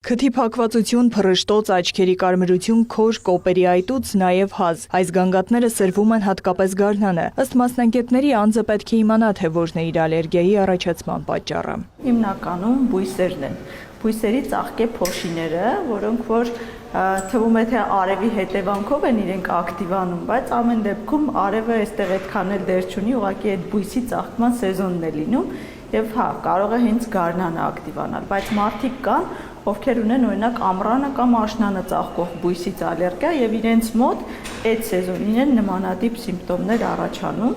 Քթի փակվածություն, փռշտոց, աչքերի կարմրություն, քոր, կոպերի այտուց, նաև հազ։ Այս գանգատները սրվում են հատկապես գարնանը։ Ըստ մասնագետների անձը պետք է իմանա, թե որն է իր ալերգիայի առաջացման պատճառը։ Հիմնականում բույսերն են։ Բույսերի ծաղկե փոշիները, որոնք որ թվում է թե արևի հետևանքով են իրենք ակտիվանում, բայց ամեն դեպքում արևը այստեղ այդքան էլ դեր չունի, ուղղակի այդ բույսի ծաղկման սեզոնն է լինում եւ կարող է հենց գարնանը ակտիվանալ, բայց մարդիկ կան, ովքեր ունեն օրինակ ամռանը կամ աշնանը ծաղկող բույսից ալերգիա եւ իրենց մոտ այդ սեզոնին են նմանատիպ սիմպտոմներ առաջանում։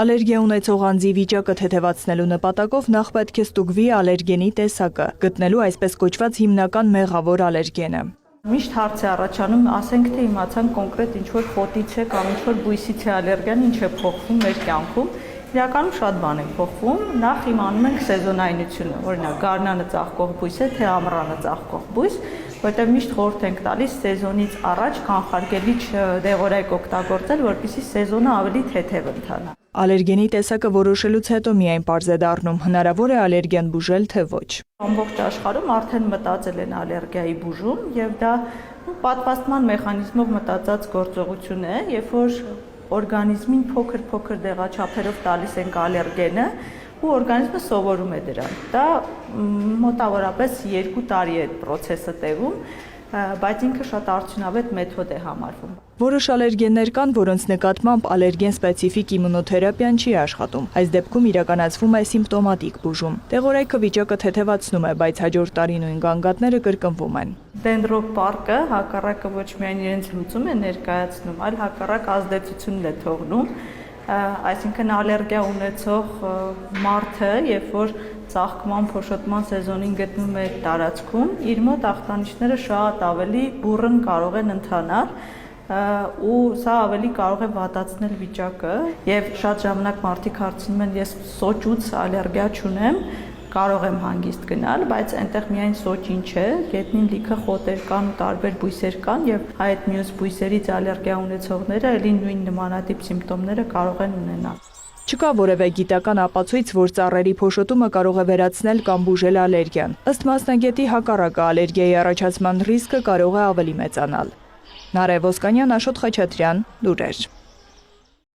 Ալերգիա ունեցող անձի վիճակը թեթևացնելու նպատակով նախ պետք է ստուգվի ալերգենի տեսակը, գտնելու այսպես կոչված հիմնական մեղավոր ալերգենը։ Միշտ հարց է առաջանում, ասենք թե իմացան կոնկրետ ինչ-որ խոտից է կամ ինչ-որ բույսից է ալերգիան, ինչ է փոխվում մեր կյանքում։ Իրականում շատ բան է փոխվում, նախ իմանում ենք սեզոնայնությունը, օրինակ գարնանը ծաղկող բույս է, թե ամռանը ծաղկող բույս, որտեղ միշտ խորհուրդ ենք տալիս սեզոնից առաջ կանխարգելիչ դեղորայք օգտագործել, որպեսզի սեզոնը ավելի թեթև ընթանա։ Ալերգենի տեսակը որոշելուց հետո միայն պարզ է դառնում, հնարավոր է ալերգիան բուժել, թե ոչ։ Ամբողջ աշխարհում արդեն մտածել են ալերգիայի բուժում եւ դա պատվաստման մեխանիզմով մտածած գործողություն է, երբ որ օրգանիզմին փոքր դեղաչափերով տալիս ենք ալերգենը ու օրգանիզմը սովորում է դրան։ Դա մոտավորապես 2 տարի է այդ process-ը տևում, բայց ինքը շատ արդյունավետ մեթոդ է համարվում։ Որոշ ալերգեններ կան, որոնց նկատմամբ ալերգեն սպეციფիկ իմունոթերապիան չի աշխատում։ Այս դեպքում իրականացվում է սիմպտոմատիկ բուժում։ Դեղորայքը վիճակը թեթևացնում է, բայց հաջորդ տարի նույն գանգատները կրկնվում են։ Դենդրոպարկը հակառակը ոչ միայն իրենց լուծում է ներկայացնում, այլ հակառակ ազդեցությունն է թողնում։ Այսինքն ալերգիա ունեցող մարդը, երբ որ ծաղկման փոշոտման սեզոնին գտնվում է տարածքում, իր մոտ ախտանիշները շատ ավելի բուռն կարող են ընթանալ ու սա ավելի կարող է վատացնել վիճակը եւ շատ ժամանակ մարդիկ հարցնում են ես սոճուց ալերգիա չունեմ կարող եմ հանգիստ գնալ բայց այնտեղ միայն սոճին չէ գետնին լիքը խոտեր կան ու տարբեր բույսեր կան եւ այդ մյուս բույսերից ալերգիա ունեցողները ելի նույն նմանատիպ սիմպտոմները կարող են ունենալ։ Չկա որևէ գիտական ապացույց, որ ծառերի փոշոտումը կարող է վերացնել կամ բուժել ալերգիան։ Ըստ մասնագետի հակառակը ալերգիայի առաջացման ռիսկը կարող է ավելի մեծանալ։ Նարե Ոսկանյան, Աշոտ Խաչատրյան, լուրեր։